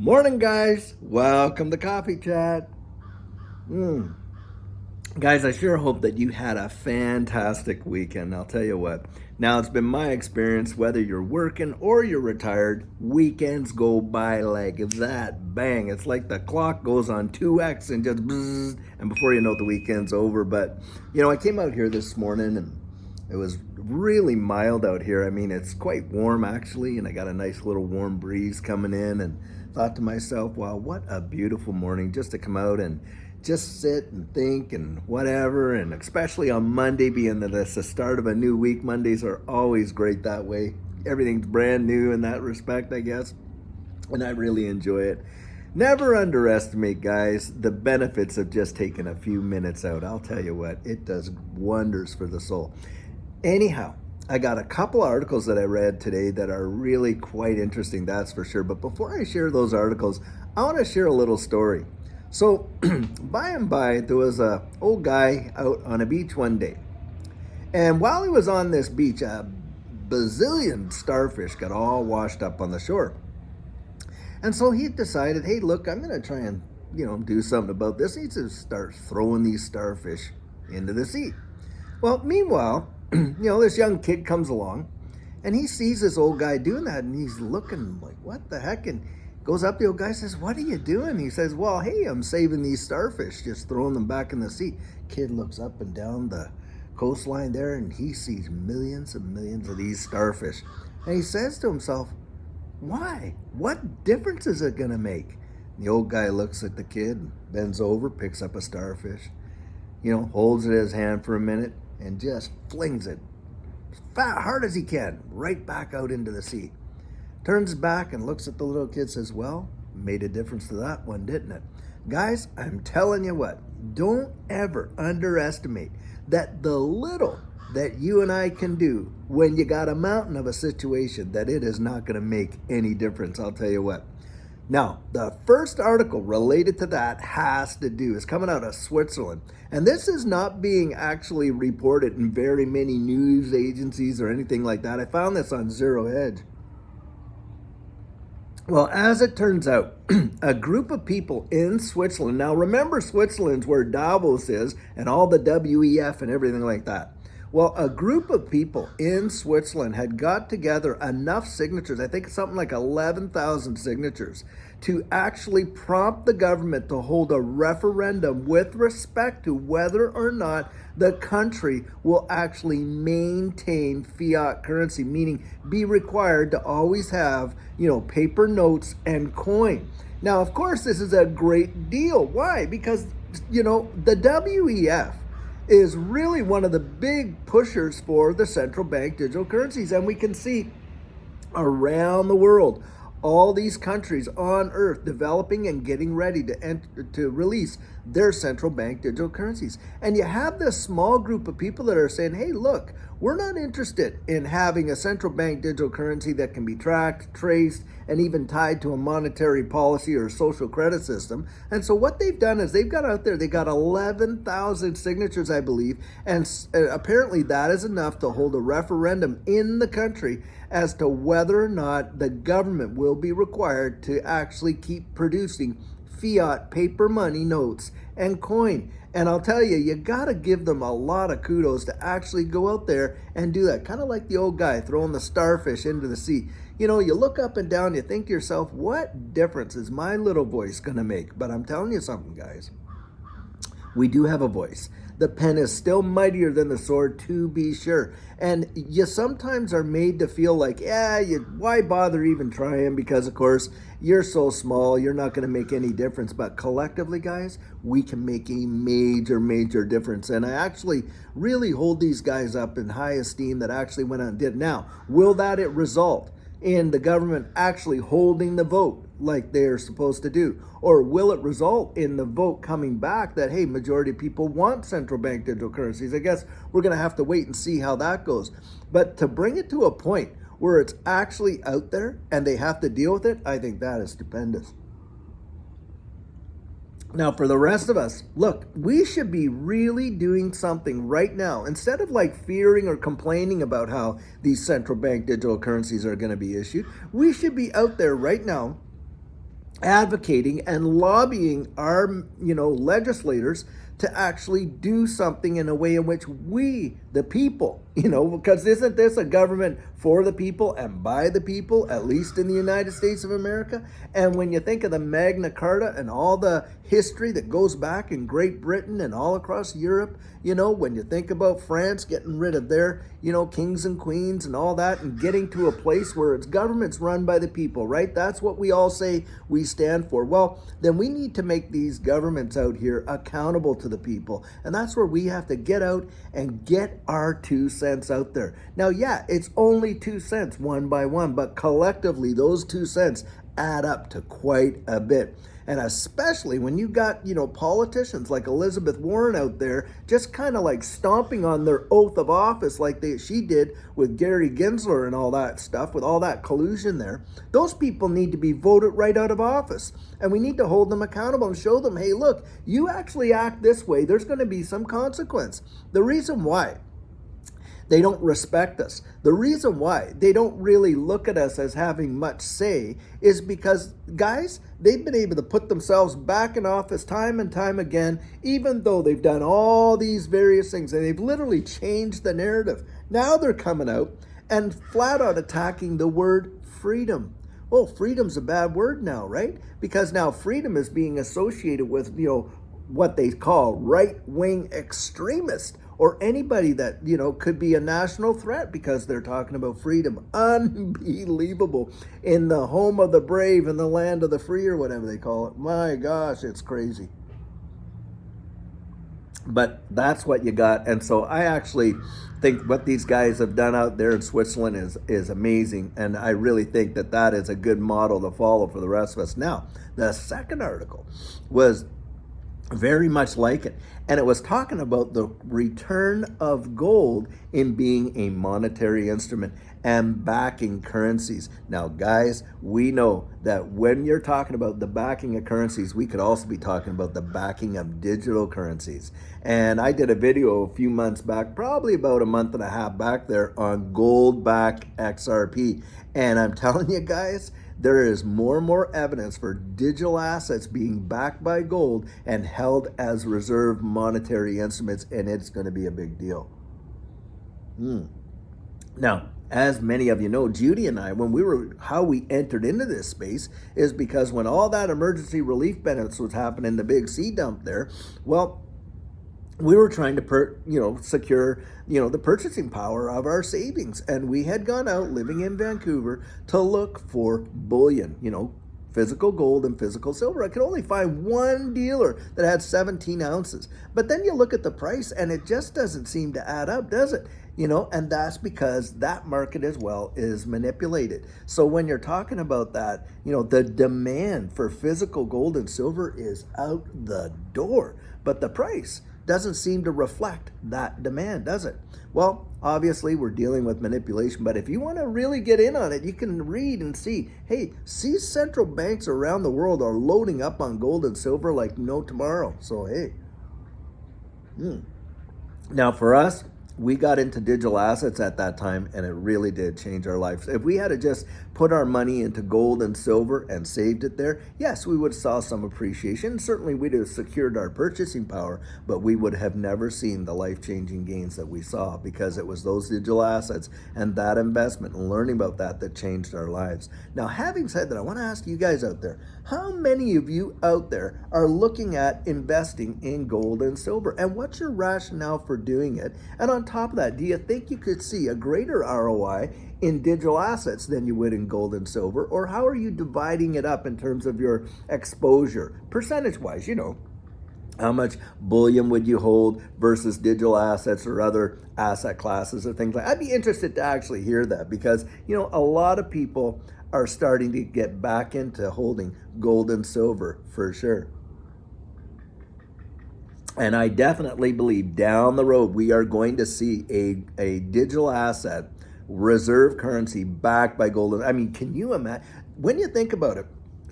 Morning, guys. Welcome to Coffee Chat. Guys, I sure hope that you had a fantastic weekend. I'll tell you what. Now, it's been my experience, whether you're working or you're retired, weekends go by like that. Bang. It's like the clock goes on 2x and just bzzz, and before you know it, the weekend's over. But, I came out here this morning and it was really mild out here. I mean, it's quite warm actually, and I got a nice little warm breeze coming in and thought to myself, wow, what a beautiful morning just to come out and just sit and think and whatever. And especially on Monday, being that it's the start of a new week, Mondays are always great that way. Everything's brand new in that respect, I guess, and I really enjoy it. Never underestimate, guys, the benefits of just taking a few minutes out. I'll tell you what, it does wonders for the soul. Anyhow, I got a couple articles that I read today that are really quite interesting, that's for sure. But before I share those articles, I want to share a little story. So, by and by, there was a old guy out on a beach one day. And while he was on this beach, a bazillion starfish got all washed up on the shore. And so he decided, hey, look, I'm going to try and, do something about this. He needs to start throwing these starfish into the sea. Well, meanwhile, this young kid comes along and he sees this old guy doing that and he's looking like, what the heck? And goes up to the old guy and says, what are you doing? He says, well, hey, I'm saving these starfish, just throwing them back in the sea. Kid looks up and down the coastline there and he sees millions and millions of these starfish. And he says to himself, why? What difference is it going to make? And the old guy looks at the kid, bends over, picks up a starfish, holds it in his hand for a minute and just flings it hard as he can right back out into the sea. Turns back and looks at the little kid, says, well, made a difference to that one, didn't it? Guys, I'm telling you what, don't ever underestimate that the little that you and I can do when you got a mountain of a situation, that it is not going to make any difference. I'll tell you what. Now, the first article related to that is coming out of Switzerland. And this is not being actually reported in very many news agencies or anything like that. I found this on Zero Hedge. Well, as it turns out, a group of people in Switzerland, now remember Switzerland's where Davos is and all the WEF and everything like that. Well, a group of people in Switzerland had got together enough signatures, I think something like 11,000 signatures, to actually prompt the government to hold a referendum with respect to whether or not the country will actually maintain fiat currency, meaning be required to always have, paper notes and coin. Now, of course, this is a great deal. Why? Because, the WEF is really one of the big pushers for the central bank digital currencies. And we can see around the world, all these countries on earth developing and getting ready to release their central bank digital currencies. And you have this small group of people that are saying, hey, look, we're not interested in having a central bank digital currency that can be tracked, traced, and even tied to a monetary policy or social credit system. And so what they've done is they've got out there, they got 11,000 signatures, I believe, and apparently that is enough to hold a referendum in the country as to whether or not the government will be required to actually keep producing fiat paper money notes and coin. And I'll tell you, you got to give them a lot of kudos to actually go out there and do that. Kind of like the old guy throwing the starfish into the sea. You look up and down, you think to yourself, what difference is my little voice going to make? But I'm telling you something, guys. We do have a voice. The pen is still mightier than the sword, to be sure. And you sometimes are made to feel like, why bother even trying? Because, of course, you're so small, you're not going to make any difference. But collectively, guys, we can make a major, major difference. And I actually really hold these guys up in high esteem that actually went out and did. Now, will that result in the government actually holding the vote like they're supposed to do? Or will it result in the vote coming back that, hey, majority of people want central bank digital currencies? I guess we're going to have to wait and see how that goes. But to bring it to a point where it's actually out there and they have to deal with it, I think that is stupendous. Now, for the rest of us, look, we should be really doing something right now. Instead of like fearing or complaining about how these central bank digital currencies are going to be issued, we should be out there right now advocating and lobbying our, legislators to actually do something in a way in which we, the people, because isn't this a government for the people and by the people, at least in the United States of America? And when you think of the Magna Carta and all the history that goes back in Great Britain and all across Europe, when you think about France getting rid of their, kings and queens and all that and getting to a place where its government's run by the people, right? That's what we all say we stand for. Well, then we need to make these governments out here accountable to the people. And that's where we have to get out and get our 2 cents out there. Now, yeah, it's only 2 cents one by one, but collectively those 2 cents add up to quite a bit. And especially when you got, politicians like Elizabeth Warren out there just kind of like stomping on their oath of office like she did with Gary Gensler and all that stuff, with all that collusion there. Those people need to be voted right out of office. And we need to hold them accountable and show them, hey, look, you actually act this way, there's going to be some consequence. The reason why they don't respect us, the reason why they don't really look at us as having much say is because, guys, they've been able to put themselves back in office time and time again, even though they've done all these various things, and they've literally changed the narrative. Now they're coming out and flat out attacking the word freedom. Well, freedom's a bad word now, right? Because now freedom is being associated with, what they call right-wing extremists, or anybody that, could be a national threat because they're talking about freedom. Unbelievable. In the home of the brave and the land of the free, or whatever they call it. My gosh, it's crazy. But that's what you got. And so I actually think what these guys have done out there in Switzerland is amazing. And I really think that is a good model to follow for the rest of us. Now, the second article was very much like it. And it was talking about the return of gold in being a monetary instrument and backing currencies. Now, guys, we know that when you're talking about the backing of currencies, we could also be talking about the backing of digital currencies. And I did a video a few months back, probably about a month and a half back there, on gold back XRP. And I'm telling you guys, there is more and more evidence for digital assets being backed by gold and held as reserve monetary instruments, and it's going to be a big deal. Now, as many of you know, Judy and I, how we entered into this space is because when all that emergency relief benefits was happening, the big sea dump there, well, we were trying to secure, the purchasing power of our savings. And we had gone out living in Vancouver to look for bullion, physical gold and physical silver. I could only find one dealer that had 17 ounces. But then you look at the price and it just doesn't seem to add up, does it? And that's because that market as well is manipulated. So when you're talking about that, the demand for physical gold and silver is out the door. But the price doesn't seem to reflect that demand, does it? Well, obviously we're dealing with manipulation, but if you want to really get in on it, you can read and see, hey, central banks around the world are loading up on gold and silver like no tomorrow. So, hey. Now for us, we got into digital assets at that time, and it really did change our lives. If we had to just put our money into gold and silver and saved it there, yes, we would have saw some appreciation. Certainly we'd have secured our purchasing power, but we would have never seen the life-changing gains that we saw, because it was those digital assets and that investment and learning about that changed our lives. Now, having said that, I want to ask you guys out there, how many of you out there are looking at investing in gold and silver? And what's your rationale for doing it? And on top of that, do you think you could see a greater ROI in digital assets than you would in gold and silver? Or how are you dividing it up in terms of your exposure, percentage-wise, How much bullion would you hold versus digital assets or other asset classes or things like that? I'd be interested to actually hear that, because, a lot of people are starting to get back into holding gold and silver for sure. And I definitely believe down the road we are going to see a digital asset reserve currency backed by gold. I mean, can you imagine? When you think about it,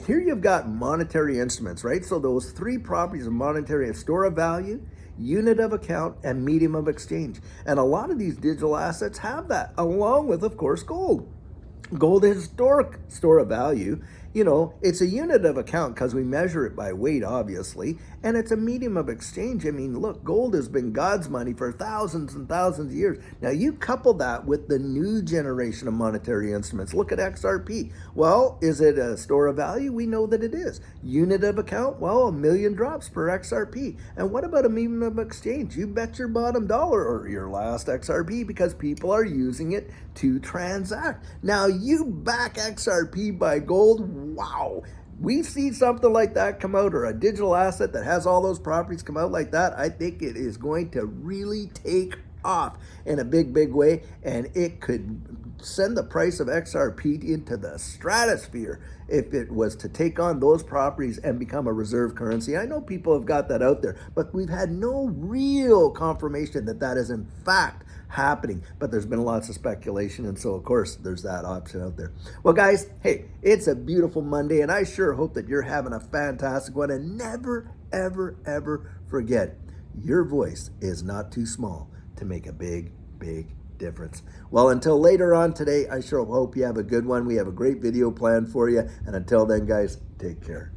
here you've got monetary instruments, right? So those three properties of monetary: store of value, unit of account, and medium of exchange. And a lot of these digital assets have that, along with, of course, gold. Gold is historic store of value. You know, it's a unit of account because we measure it by weight, obviously, and it's a medium of exchange. I mean, look, gold has been God's money for thousands and thousands of years. Now, you couple that with the new generation of monetary instruments. Look at XRP. Well, is it a store of value? We know that it is. Unit of account? Well, 1,000,000 drops per XRP. And what about a medium of exchange? You bet your bottom dollar or your last XRP because people are using it to transact. Now, you back XRP by gold? Wow. We see something like that come out, or a digital asset that has all those properties come out like that, I think it is going to really take off in a big, big way, and it could send the price of XRP into the stratosphere if it was to take on those properties and become a reserve currency. I know people have got that out there, but we've had no real confirmation that that is in fact happening. But there's been lots of speculation, and so of course there's that option out there. Well, guys, hey, it's a beautiful Monday, and I sure hope that you're having a fantastic one. And never, ever, ever forget, your voice is not too small to make a big, big difference. Well, until later on today, I sure hope you have a good one. We have a great video planned for you. And until then, guys, take care.